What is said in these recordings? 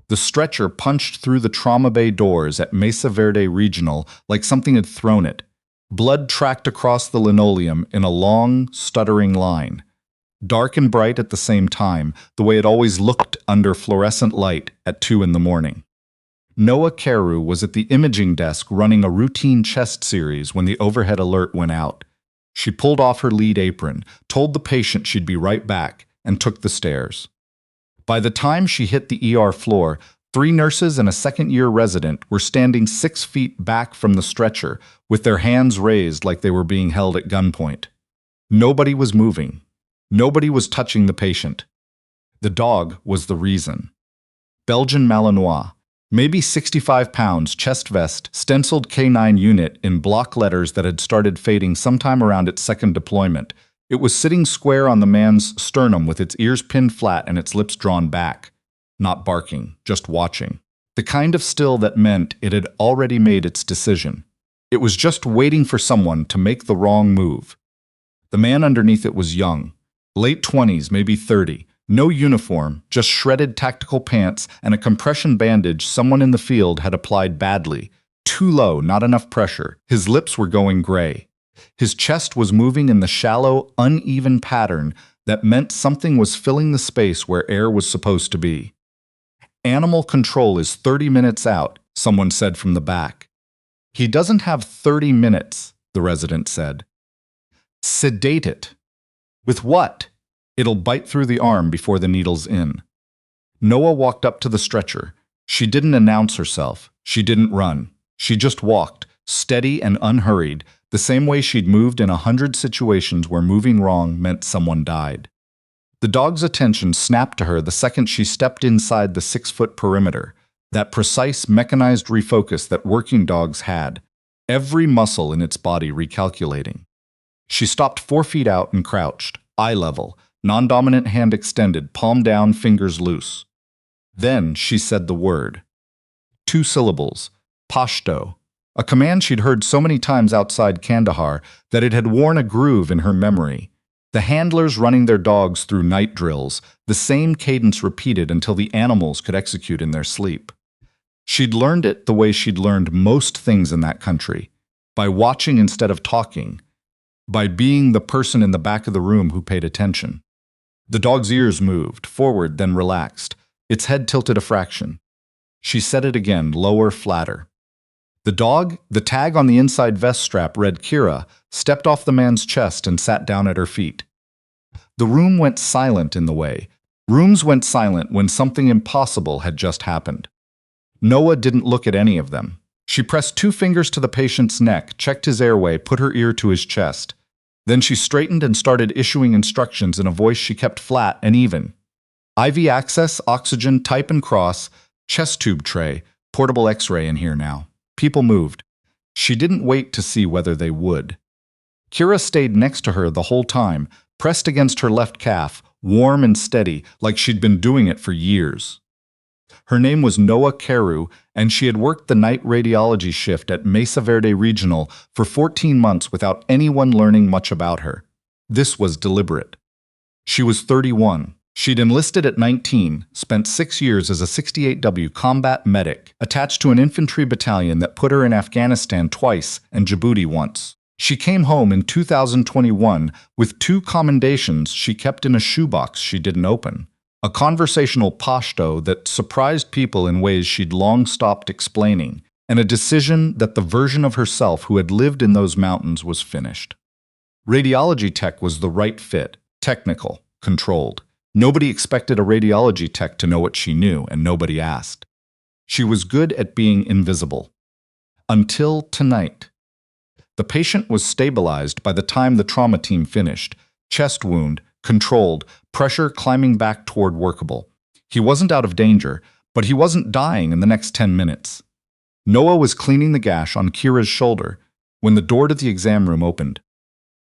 The stretcher punched through the trauma bay doors at Mesa Verde Regional like something had thrown it. Blood tracked across the linoleum in a long, stuttering line. Dark and bright at the same time, the way it always looked under fluorescent light at 2 in the morning. Noa Carew was at the imaging desk running a routine chest series when the overhead alert went out. She pulled off her lead apron, told the patient she'd be right back, and took the stairs. By the time she hit the ER floor, 3 nurses and a second-year resident were standing 6 feet back from the stretcher, with their hands raised like they were being held at gunpoint. Nobody was moving. Nobody was touching the patient. The dog was the reason. Belgian Malinois, maybe 65 pounds, chest vest, stenciled K9 unit in block letters that had started fading sometime around its second deployment. It was sitting square on the man's sternum with its ears pinned flat and its lips drawn back. Not barking, just watching. The kind of still that meant it had already made its decision. It was just waiting for someone to make the wrong move. The man underneath it was young. Late 20s, maybe 30. No uniform, just shredded tactical pants and a compression bandage someone in the field had applied badly. Too low, not enough pressure. His lips were going gray. His chest was moving in the shallow, uneven pattern that meant something was filling the space where air was supposed to be. Animal control is 30 minutes out, someone said from the back. He doesn't have 30 minutes, the resident said. Sedate it. With what? It'll bite through the arm before the needle's in. Noa walked up to the stretcher. She didn't announce herself. She didn't run. She just walked, steady and unhurried, the same way she'd moved in 100 situations where moving wrong meant someone died. The dog's attention snapped to her the second she stepped inside the 6-foot perimeter, that precise mechanized refocus that working dogs had, every muscle in its body recalculating. She stopped 4 feet out and crouched, eye level, non-dominant hand extended, palm down, fingers loose. Then she said the word. 2 syllables, Pashto, a command she'd heard so many times outside Kandahar that it had worn a groove in her memory. The handlers running their dogs through night drills, the same cadence repeated until the animals could execute in their sleep. She'd learned it the way she'd learned most things in that country, by watching instead of talking, by being the person in the back of the room who paid attention. The dog's ears moved, forward, then relaxed, its head tilted a fraction. She said it again, lower, flatter. The dog, the tag on the inside vest strap read Kira, stepped off the man's chest and sat down at her feet. The room went silent in the way. Rooms went silent when something impossible had just happened. Noa didn't look at any of them. She pressed 2 fingers to the patient's neck, checked his airway, put her ear to his chest. Then she straightened and started issuing instructions in a voice she kept flat and even. IV access, oxygen, type and cross, chest tube tray, portable x-ray in here now. People moved. She didn't wait to see whether they would. Kira stayed next to her the whole time, pressed against her left calf, warm and steady, like she'd been doing it for years. Her name was Noa Carew, and she had worked the night radiology shift at Mesa Verde Regional for 14 months without anyone learning much about her. This was deliberate. She was 31. She'd enlisted at 19, spent 6 years as a 68W combat medic, attached to an infantry battalion that put her in Afghanistan twice and Djibouti once. She came home in 2021 with 2 commendations she kept in a shoebox she didn't open. A conversational Pashto that surprised people in ways she'd long stopped explaining, and a decision that the version of herself who had lived in those mountains was finished. Radiology tech was the right fit, technical, controlled. Nobody expected a radiology tech to know what she knew, and nobody asked. She was good at being invisible. Until tonight. The patient was stabilized by the time the trauma team finished. Chest wound, controlled, pressure climbing back toward workable. He wasn't out of danger, but he wasn't dying in the next 10 minutes. Noa was cleaning the gash on Kira's shoulder when the door to the exam room opened.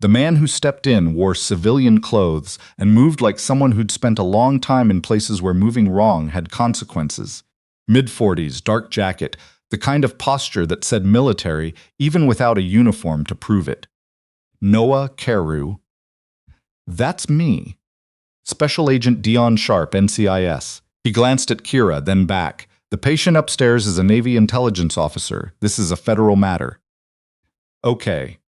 The man who stepped in wore civilian clothes and moved like someone who'd spent a long time in places where moving wrong had consequences. Mid-40s, dark jacket, the kind of posture that said military even without a uniform to prove it. Noa Carew. That's me. Special Agent Dion Sharp, NCIS. He glanced at Kira, then back. The patient upstairs is a Navy intelligence officer. This is a federal matter. Okay.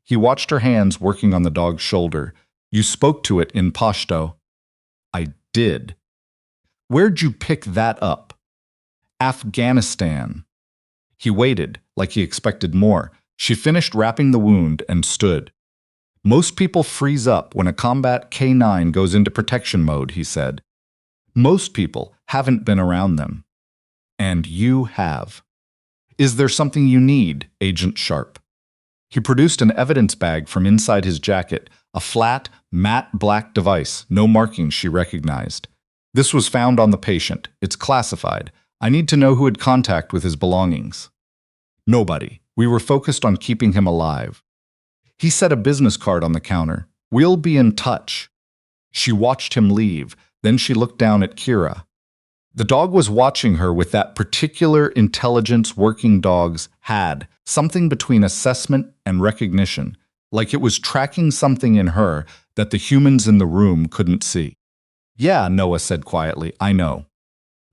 He watched her hands working on the dog's shoulder. You spoke to it in Pashto. I did. Where'd you pick that up? Afghanistan. He waited, like he expected more. She finished wrapping the wound and stood. Most people freeze up when a combat K9 goes into protection mode, he said. Most people haven't been around them. And you have. Is there something you need, Agent Sharp? He produced an evidence bag from inside his jacket, a flat, matte black device, no markings she recognized. This was found on the patient. It's classified. I need to know who had contact with his belongings. Nobody. We were focused on keeping him alive. He set a business card on the counter. We'll be in touch. She watched him leave. Then she looked down at Kira. The dog was watching her with that particular intelligence working dogs had, something between assessment and recognition, like it was tracking something in her that the humans in the room couldn't see. Yeah, Noah said quietly, I know.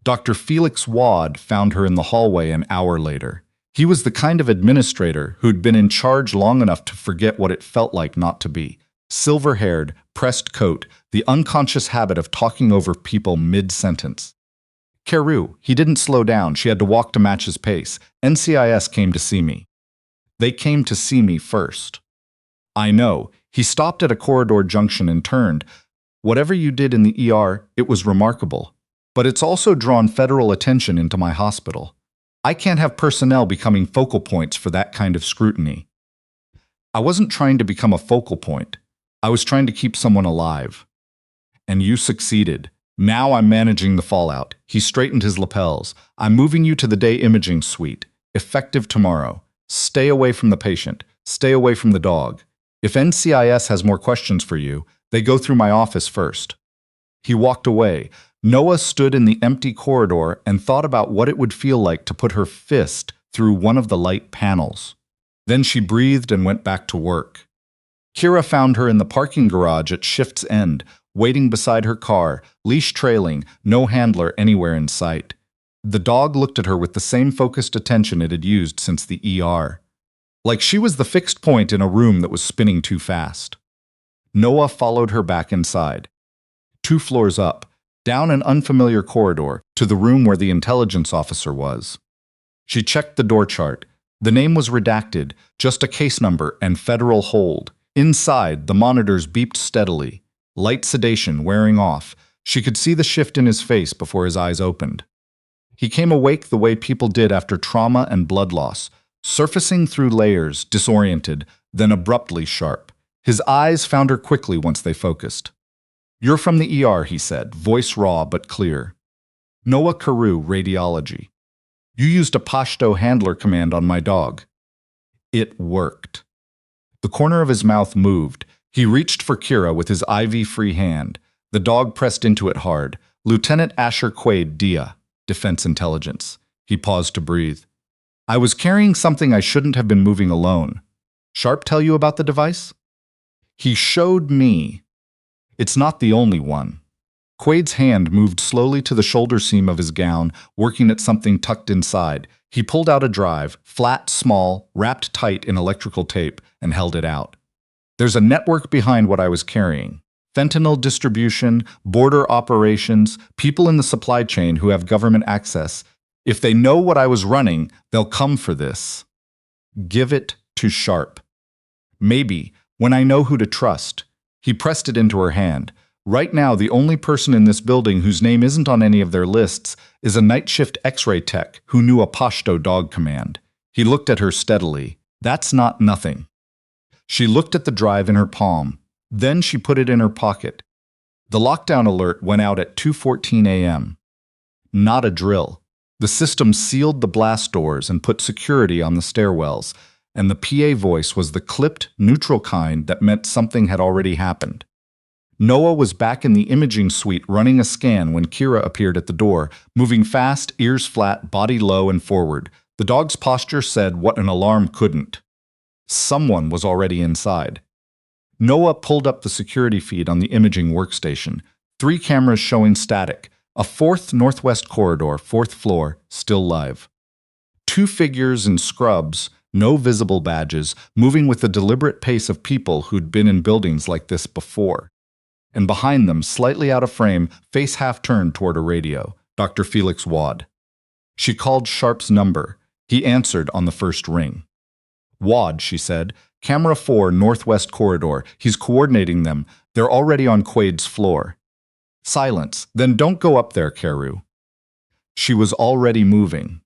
Dr. Felix Wad found her in the hallway an hour later. He was the kind of administrator who'd been in charge long enough to forget what it felt like not to be. Silver-haired, pressed coat, the unconscious habit of talking over people mid-sentence. Carew, he didn't slow down. She had to walk to match his pace. NCIS came to see me. They came to see me first. I know. He stopped at a corridor junction and turned. Whatever you did in the ER, it was remarkable. But it's also drawn federal attention into my hospital. I can't have personnel becoming focal points for that kind of scrutiny. I wasn't trying to become a focal point. I was trying to keep someone alive. And you succeeded. Now I'm managing the fallout. He straightened his lapels. I'm moving you to the day imaging suite. Effective tomorrow. Stay away from the patient. Stay away from the dog. If NCIS has more questions for you, they go through my office first. He walked away. Noah stood in the empty corridor and thought about what it would feel like to put her fist through one of the light panels. Then she breathed and went back to work. Kira found her in the parking garage at shift's end, waiting beside her car, leash trailing, no handler anywhere in sight. The dog looked at her with the same focused attention it had used since the ER. Like she was the fixed point in a room that was spinning too fast. Noah followed her back inside. 2 floors up, down an unfamiliar corridor, to the room where the intelligence officer was. She checked the door chart. The name was redacted, just a case number and federal hold. Inside, the monitors beeped steadily. Light sedation wearing off. She could see the shift in his face before his eyes opened. He came awake the way people did after trauma and blood loss, surfacing through layers, disoriented, then abruptly sharp. His eyes found her quickly once they focused. You're from the ER, he said, voice raw but clear. Noa Carew, Radiology. You used a Pashto handler command on my dog. It worked. The corner of his mouth moved. He reached for Kira with his IV-free hand. The dog pressed into it hard. Lieutenant Asher Quaid, DIA, Defense Intelligence. He paused to breathe. I was carrying something I shouldn't have been moving alone. Sharp tell you about the device? He showed me. It's not the only one. Quaid's hand moved slowly to the shoulder seam of his gown, working at something tucked inside. He pulled out a drive, flat, small, wrapped tight in electrical tape, and held it out. There's a network behind what I was carrying. Fentanyl distribution, border operations, people in the supply chain who have government access. If they know what I was running, they'll come for this. Give it to Sharp. Maybe, when I know who to trust. He pressed it into her hand. Right now, the only person in this building whose name isn't on any of their lists is a night shift X-ray tech who knew a Pashto dog command. He looked at her steadily. That's not nothing. She looked at the drive in her palm. Then she put it in her pocket. The lockdown alert went out at 2:14 a.m. Not a drill. The system sealed the blast doors and put security on the stairwells, and the PA voice was the clipped, neutral kind that meant something had already happened. Noah was back in the imaging suite running a scan when Kira appeared at the door, moving fast, ears flat, body low and forward. The dog's posture said what an alarm couldn't. Someone was already inside. Noah pulled up the security feed on the imaging workstation. 3 cameras showing static. A fourth northwest corridor, fourth floor, still live. Two figures in scrubs, no visible badges, moving with the deliberate pace of people who'd been in buildings like this before. And behind them, slightly out of frame, face half turned toward a radio, Dr. Felix Wad. She called Sharp's number. He answered on the first ring. Wad, she said, Camera 4, Northwest Corridor. He's coordinating them. They're already on Quaid's floor. Silence. Then don't go up there, Carew. She was already moving.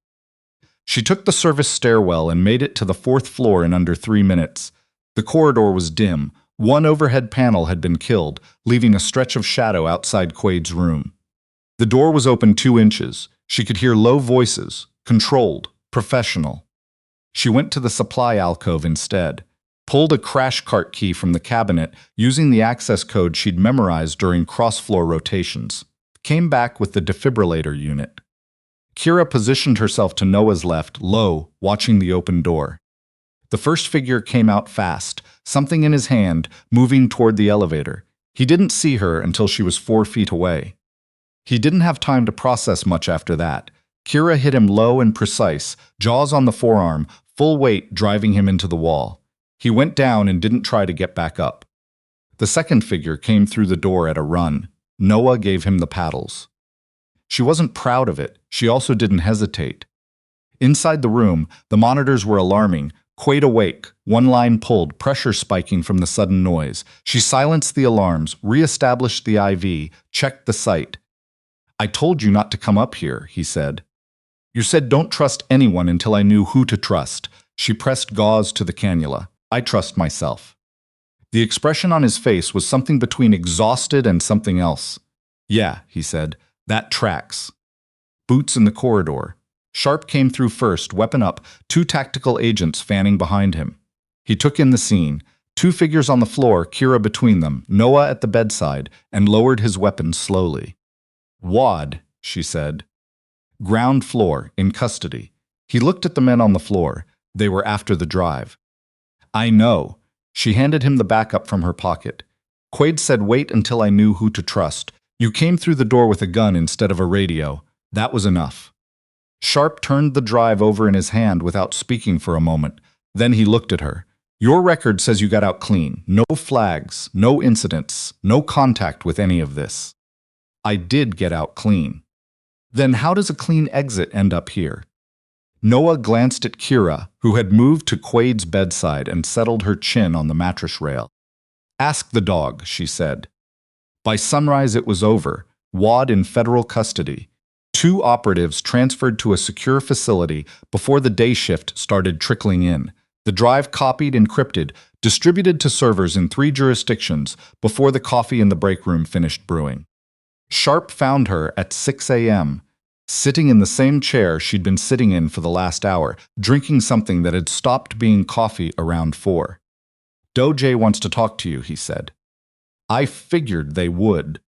She took the service stairwell and made it to the fourth floor in under 3 minutes. The corridor was dim. One overhead panel had been killed, leaving a stretch of shadow outside Quaid's room. The door was open 2 inches. She could hear low voices, controlled, professional. She went to the supply alcove instead, pulled a crash cart key from the cabinet using the access code she'd memorized during cross-floor rotations, came back with the defibrillator unit. Kira positioned herself to Noah's left, low, watching the open door. The first figure came out fast, something in his hand, moving toward the elevator. He didn't see her until she was 4 feet away. He didn't have time to process much after that. Kira hit him low and precise, jaws on the forearm, full weight driving him into the wall. He went down and didn't try to get back up. The second figure came through the door at a run. Noah gave him the paddles. She wasn't proud of it. She also didn't hesitate. Inside the room, the monitors were alarming. Quaid awake, one line pulled, pressure spiking from the sudden noise. She silenced the alarms, re-established the IV, checked the site. I told you not to come up here, he said. You said don't trust anyone until I knew who to trust. She pressed gauze to the cannula. I trust myself. The expression on his face was something between exhausted and something else. Yeah, he said, that tracks. Boots in the corridor. Sharp came through first, weapon up, 2 tactical agents fanning behind him. He took in the scene. 2 figures on the floor, Kira between them, Noah at the bedside, and lowered his weapon slowly. Wad, she said. Ground floor, in custody. He looked at the men on the floor. They were after the drive. I know. She handed him the backup from her pocket. Quaid said wait until I knew who to trust. You came through the door with a gun instead of a radio. That was enough. Sharp turned the drive over in his hand without speaking for a moment. Then he looked at her. Your record says you got out clean. No flags, no incidents, no contact with any of this. I did get out clean. Then how does a clean exit end up here? Noah glanced at Kira, who had moved to Quaid's bedside and settled her chin on the mattress rail. Ask the dog, she said. By sunrise it was over. Wad in federal custody. 2 operatives transferred to a secure facility before the day shift started trickling in. The drive copied, encrypted, distributed to servers in 3 jurisdictions before the coffee in the break room finished brewing. Sharp found her at 6 a.m., sitting in the same chair she'd been sitting in for the last hour, drinking something that had stopped being coffee around 4. Doje wants to talk to you, he said. I figured they would.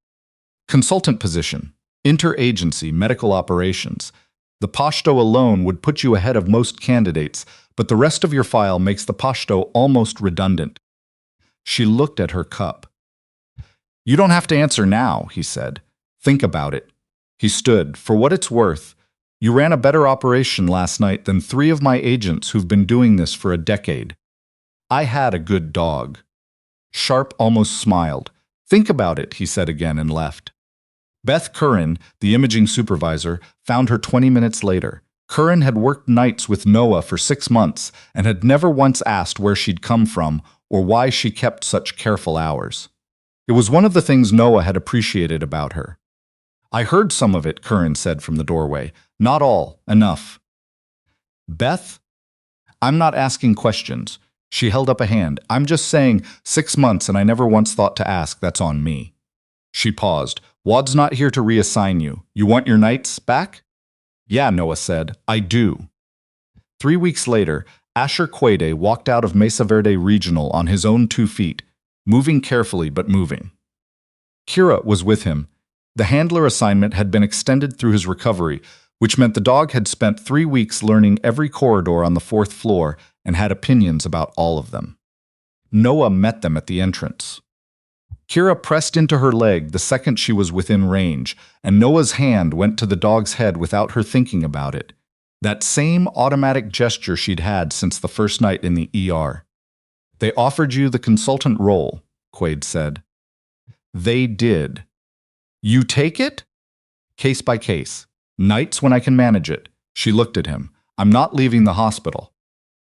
Consultant position, interagency, medical operations. The Pashto alone would put you ahead of most candidates, but the rest of your file makes the Pashto almost redundant. She looked at her cup. You don't have to answer now, he said. Think about it. He stood. For what it's worth, you ran a better operation last night than 3 of my agents who've been doing this for a decade. I had a good dog. Sharp almost smiled. Think about it, he said again and left. Beth Curran, the imaging supervisor, found her 20 minutes later. Curran had worked nights with Noah for 6 months and had never once asked where she'd come from or why she kept such careful hours. It was one of the things Noah had appreciated about her. I heard some of it, Curran said from the doorway. Not all. Enough. Beth? I'm not asking questions. She held up a hand. I'm just saying 6 months and I never once thought to ask. That's on me. She paused. Wad's not here to reassign you. You want your nights back? Yeah, Noah said. I do. 3 weeks later, Asher Quaide walked out of Mesa Verde Regional on his own 2 feet, moving carefully but moving. Kira was with him. The handler assignment had been extended through his recovery, which meant the dog had spent 3 weeks learning every corridor on the 4th floor and had opinions about all of them. Noah met them at the entrance. Kira pressed into her leg the second she was within range, and Noa's hand went to the dog's head without her thinking about it. That same automatic gesture she'd had since the first night in the ER. They offered you the consultant role, Quaid said. They did. You take it? Case by case. Nights when I can manage it. She looked at him. I'm not leaving the hospital.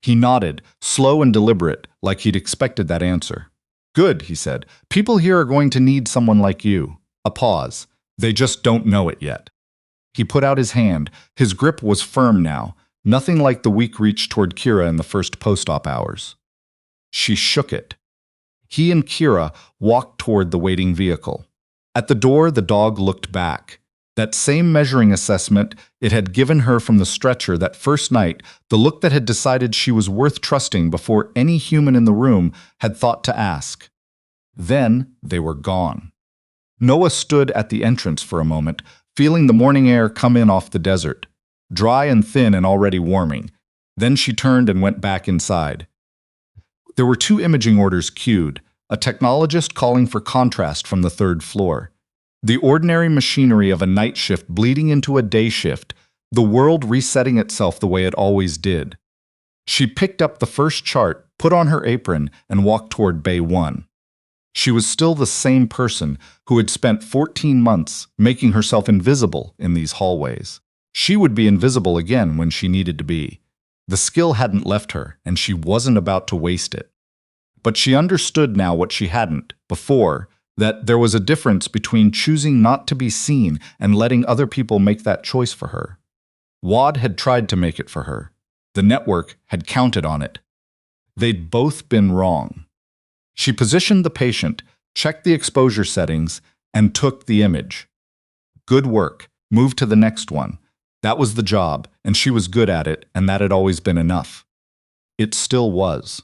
He nodded, slow and deliberate, like he'd expected that answer. Good, he said. People here are going to need someone like you. A pause. They just don't know it yet. He put out his hand. His grip was firm now, nothing like the weak reach toward Kira in the first post-op hours. She shook it. He and Kira walked toward the waiting vehicle. At the door, the dog looked back. That same measuring assessment it had given her from the stretcher that first night, the look that had decided she was worth trusting before any human in the room had thought to ask. Then they were gone. Noa stood at the entrance for a moment, feeling the morning air come in off the desert, dry and thin and already warming. Then she turned and went back inside. There were 2 imaging orders queued, a technologist calling for contrast from the 3rd floor. The ordinary machinery of a night shift bleeding into a day shift, the world resetting itself the way it always did. She picked up the first chart, put on her apron, and walked toward Bay 1. She was still the same person who had spent 14 months making herself invisible in these hallways. She would be invisible again when she needed to be. The skill hadn't left her, and she wasn't about to waste it. But she understood now what she hadn't before, that there was a difference between choosing not to be seen and letting other people make that choice for her. Wad had tried to make it for her. The network had counted on it. They'd both been wrong. She positioned the patient, checked the exposure settings, and took the image. Good work. Move to the next one. That was the job, and she was good at it, and that had always been enough. It still was.